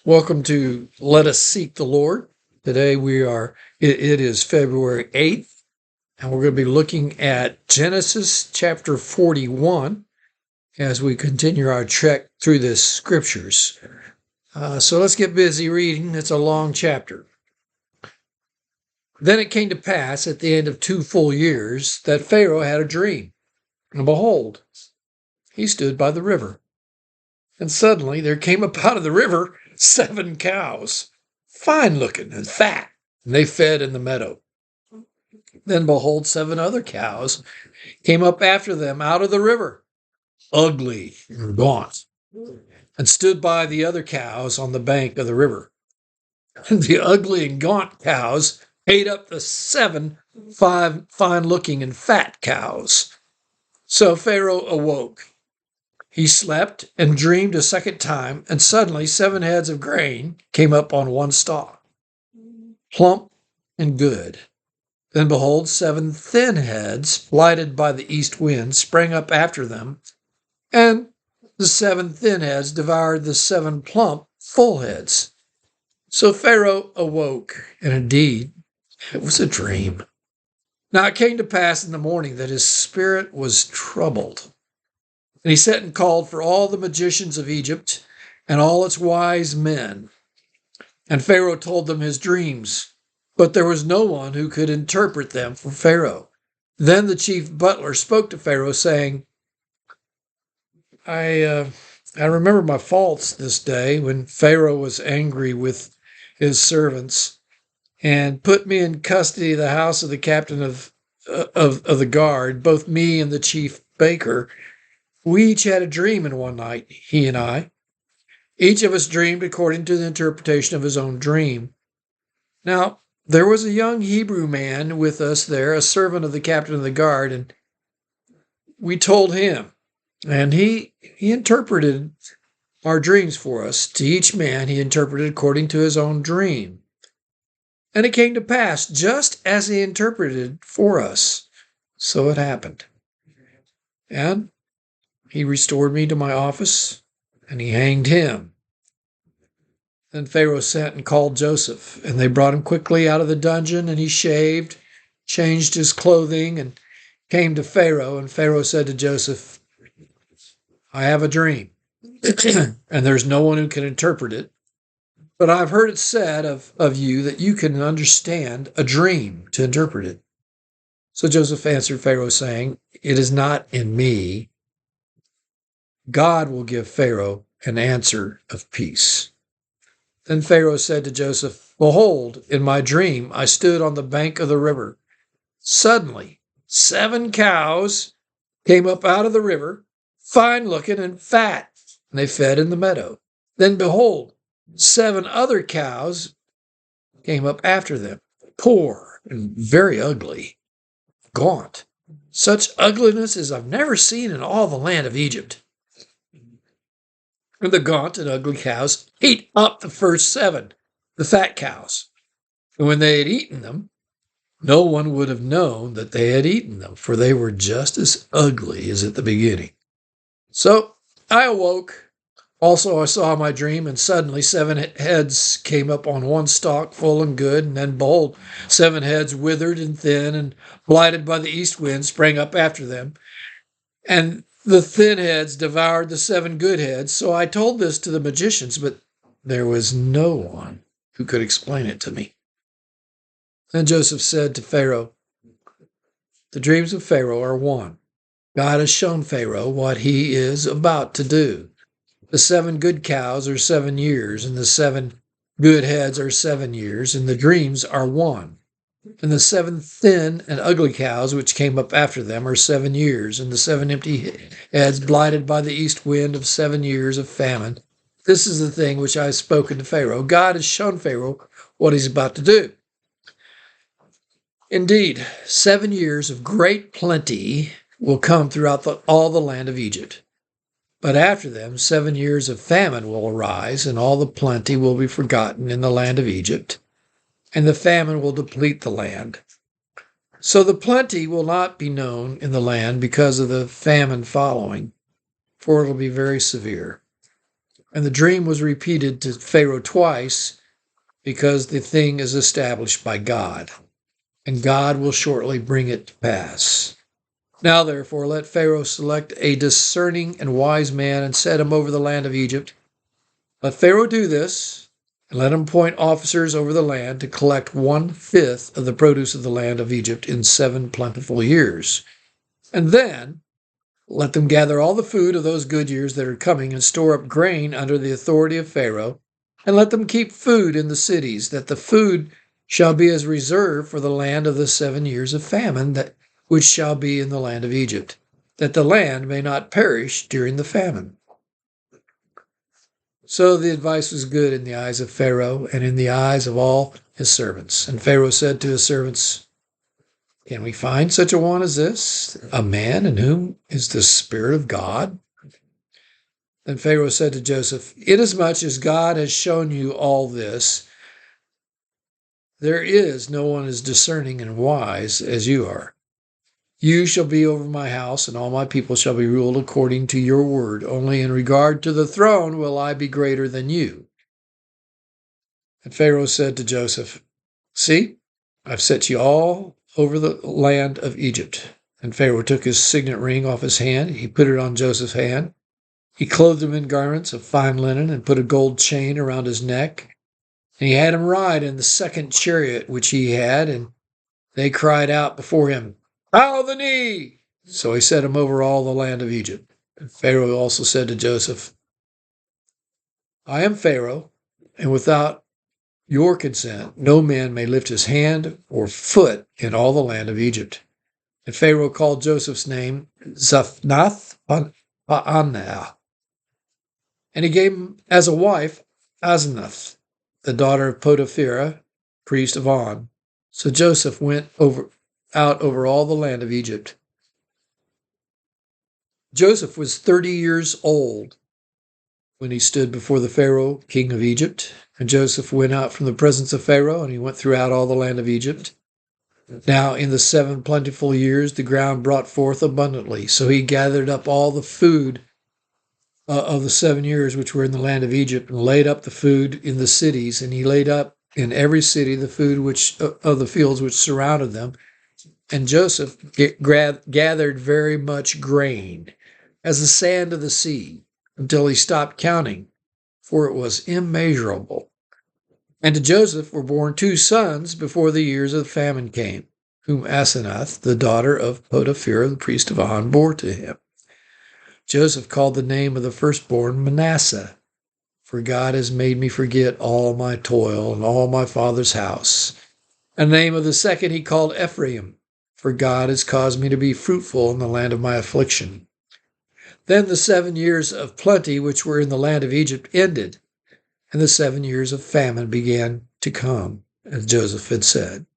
Welcome to Let Us Seek the Lord. Today it is February 8th, and we're going to be looking at Genesis chapter 41 as we continue our trek through the scriptures. So let's get busy reading. It's a long chapter. Then it came to pass at the end of 2 full years that Pharaoh had a dream, and behold, he stood by the river. And suddenly there came up out of the river 7 cows, fine looking and fat, and they fed in the meadow. Then behold, 7 other cows came up after them out of the river, ugly and gaunt, and stood by the other cows on the bank of the river. And the ugly and gaunt cows ate up the 7 fine looking and fat cows. So Pharaoh awoke. He slept and dreamed a second time, and suddenly 7 heads of grain came up on one stalk, plump and good. Then behold, 7 thin heads, blighted by the east wind, sprang up after them, and the 7 thin heads devoured the 7 plump, full heads. So Pharaoh awoke, and indeed it was a dream. Now it came to pass in the morning that his spirit was troubled. And he sent and called for all the magicians of Egypt and all its wise men. And Pharaoh told them his dreams, but there was no one who could interpret them for Pharaoh. Then the chief butler spoke to Pharaoh, saying, I remember my faults this day when Pharaoh was angry with his servants and put me in custody of the house of the captain of the guard, both me and the chief baker. We each had a dream in one night, he and I. Each of us dreamed according to the interpretation of his own dream. Now, there was a young Hebrew man with us there, a servant of the captain of the guard, and we told him, and he interpreted our dreams for us. To each man he interpreted according to his own dream. And it came to pass, just as he interpreted for us, so it happened. And he restored me to my office, and he hanged him. Then Pharaoh sent and called Joseph, and they brought him quickly out of the dungeon, and he shaved, changed his clothing, and came to Pharaoh. And Pharaoh said to Joseph, I have a dream, and there's no one who can interpret it. But I've heard it said of you that you can understand a dream to interpret it. So Joseph answered Pharaoh, saying, It is not in me. God will give Pharaoh an answer of peace. Then Pharaoh said to Joseph, Behold, in my dream I stood on the bank of the river. Suddenly 7 cows came up out of the river, fine looking and fat, and they fed in the meadow. Then behold, 7 other cows came up after them, poor and very ugly, gaunt, such ugliness as I've never seen in all the land of Egypt. And the gaunt and ugly cows ate up the first 7, the fat cows. And when they had eaten them, no one would have known that they had eaten them, for they were just as ugly as at the beginning. So I awoke. Also I saw my dream, and suddenly 7 heads came up on one stalk, full and good, and then behold, 7 heads withered and thin and blighted by the east wind sprang up after them. And the thin heads devoured the 7 good heads. So I told this to the magicians, but there was no one who could explain it to me. Then Joseph said to Pharaoh, The dreams of Pharaoh are one. God has shown Pharaoh what he is about to do. The 7 good cows are 7 years, and the 7 good heads are 7 years, and the dreams are one. And the 7 thin and ugly cows which came up after them are 7 years, and the 7 empty heads blighted by the east wind of 7 years of famine. This is the thing which I have spoken to Pharaoh. God has shown Pharaoh what he's about to do. Indeed, 7 years of great plenty will come throughout all the land of Egypt. But after them, 7 years of famine will arise, and all the plenty will be forgotten in the land of Egypt, and the famine will deplete the land. So the plenty will not be known in the land because of the famine following, for it will be very severe. And the dream was repeated to Pharaoh twice because the thing is established by God, and God will shortly bring it to pass. Now, therefore, let Pharaoh select a discerning and wise man and set him over the land of Egypt. Let Pharaoh do this, and let him appoint officers over the land to collect 1/5 of the produce of the land of Egypt in 7 plentiful years. And then let them gather all the food of those good years that are coming and store up grain under the authority of Pharaoh, and let them keep food in the cities, that the food shall be as reserve for the land of the 7 years of famine which shall be in the land of Egypt, that the land may not perish during the famine. So the advice was good in the eyes of Pharaoh and in the eyes of all his servants. And Pharaoh said to his servants, "Can we find such a one as this, a man in whom is the Spirit of God?" Then Pharaoh said to Joseph, "Inasmuch as God has shown you all this, there is no one as discerning and wise as you are. You shall be over my house, and all my people shall be ruled according to your word. Only in regard to the throne will I be greater than you." And Pharaoh said to Joseph, "See, I've set you all over the land of Egypt." And Pharaoh took his signet ring off his hand. He put it on Joseph's hand. He clothed him in garments of fine linen and put a gold chain around his neck. And he had him ride in the second chariot which he had, and they cried out before him, "Bow the knee!" So he set him over all the land of Egypt. And Pharaoh also said to Joseph, "I am Pharaoh, and without your consent, no man may lift his hand or foot in all the land of Egypt." And Pharaoh called Joseph's name Zaphnath-Paaneah. And he gave him as a wife Asenath, the daughter of Potiphera, priest of On. So Joseph went out over all the land of Egypt. Joseph was 30 years old when he stood before the Pharaoh, king of Egypt. And Joseph went out from the presence of Pharaoh, and he went throughout all the land of Egypt. Now in the 7 plentiful years the ground brought forth abundantly. So he gathered up all the food of the 7 years which were in the land of Egypt, and laid up the food in the cities, and he laid up in every city the food of the fields which surrounded them. And Joseph gathered very much grain, as the sand of the sea, until he stopped counting, for it was immeasurable. And to Joseph were born 2 sons before the years of the famine came, whom Asenath, the daughter of Potiphera, the priest of On, bore to him. Joseph called the name of the firstborn Manasseh, for God has made me forget all my toil and all my father's house. And the name of the second he called Ephraim, for God has caused me to be fruitful in the land of my affliction. Then the 7 years of plenty which were in the land of Egypt ended, and the 7 years of famine began to come, as Joseph had said.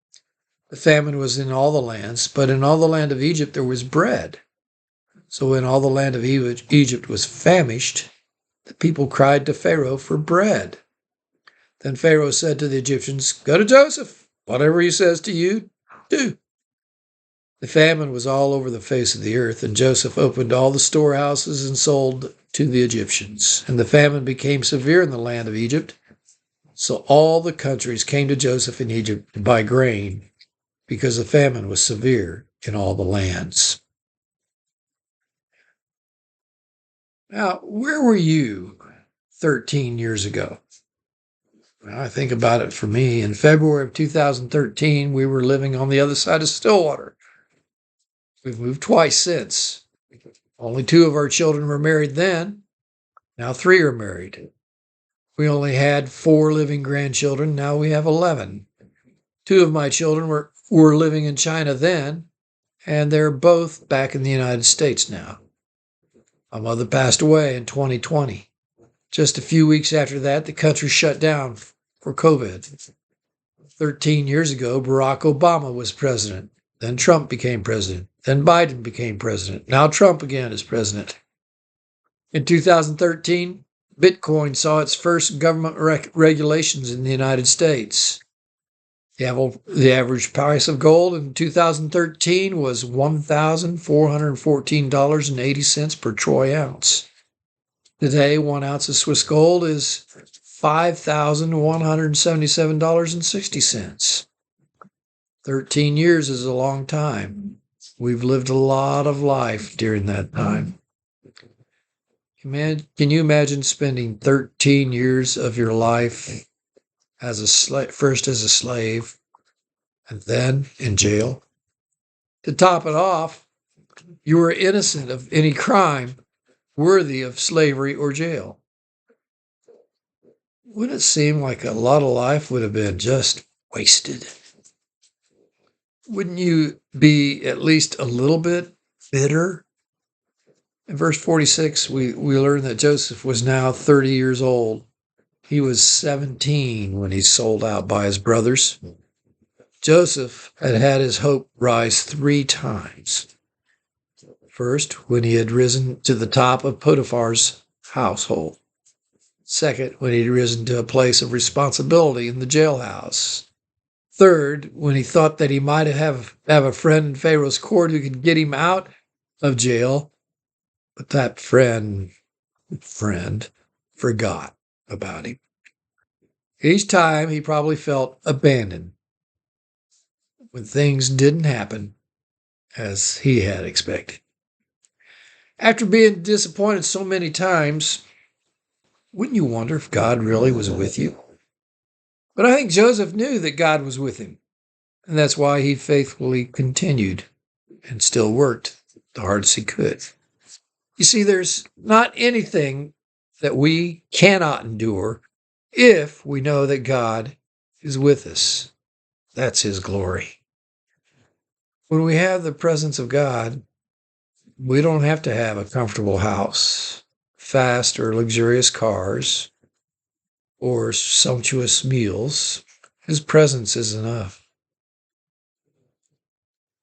The famine was in all the lands, but in all the land of Egypt there was bread. So when all the land of Egypt was famished, the people cried to Pharaoh for bread. Then Pharaoh said to the Egyptians, "Go to Joseph. Whatever he says to you, do." The famine was all over the face of the earth, and Joseph opened all the storehouses and sold to the Egyptians. And the famine became severe in the land of Egypt. So all the countries came to Joseph in Egypt to buy grain, because the famine was severe in all the lands. Now, where were you 13 years ago? Well, I think about it for me. In February of 2013, we were living on the other side of Stillwater. We've moved twice since. Only 2 of our children were married then. Now 3 are married. We only had 4 living grandchildren. Now we have 11. 2 of my children were living in China then, and they're both back in the United States now. My mother passed away in 2020. Just a few weeks after that, the country shut down for COVID. 13 years ago, Barack Obama was president. Then Trump became president. Then Biden became president. Now Trump again is president. In 2013, Bitcoin saw its first government regulations in the United States. The average price of gold in 2013 was $1,414.80 per troy ounce. Today, 1 ounce of Swiss gold is $5,177.60. 13 years is a long time. We've lived a lot of life during that time. Can you imagine spending 13 years of your life as first as a slave and then in jail? To top it off, you were innocent of any crime worthy of slavery or jail. Wouldn't it seem like a lot of life would have been just wasted? Wouldn't you be at least a little bit bitter? In verse 46, we learn that Joseph was now 30 years old. He was 17 when he sold out by his brothers. Joseph had had his hope rise 3 times. First, when he had risen to the top of Potiphar's household. Second, when he had risen to a place of responsibility in the jailhouse. Third, when he thought that he might have a friend in Pharaoh's court who could get him out of jail, but that friend forgot about him. Each time he probably felt abandoned when things didn't happen as he had expected. After being disappointed so many times, wouldn't you wonder if God really was with you? But I think Joseph knew that God was with him, and that's why he faithfully continued and still worked the hardest he could. You see, there's not anything that we cannot endure if we know that God is with us. That's his glory. When we have the presence of God, we don't have to have a comfortable house, fast or luxurious cars, or sumptuous meals. His presence is enough.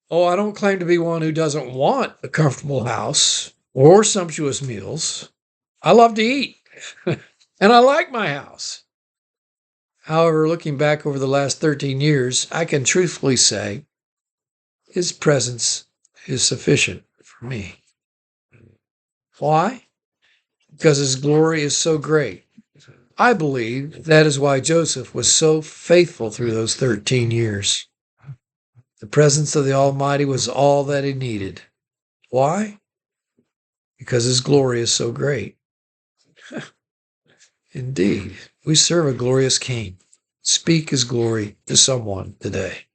Oh, I don't claim to be one who doesn't want a comfortable house or sumptuous meals. I love to eat, and I like my house. However, looking back over the last 13 years, I can truthfully say his presence is sufficient for me. Why? Because his glory is so great. I believe that is why Joseph was so faithful through those 13 years. The presence of the Almighty was all that he needed. Why? Because his glory is so great. Indeed, we serve a glorious King. Speak his glory to someone today.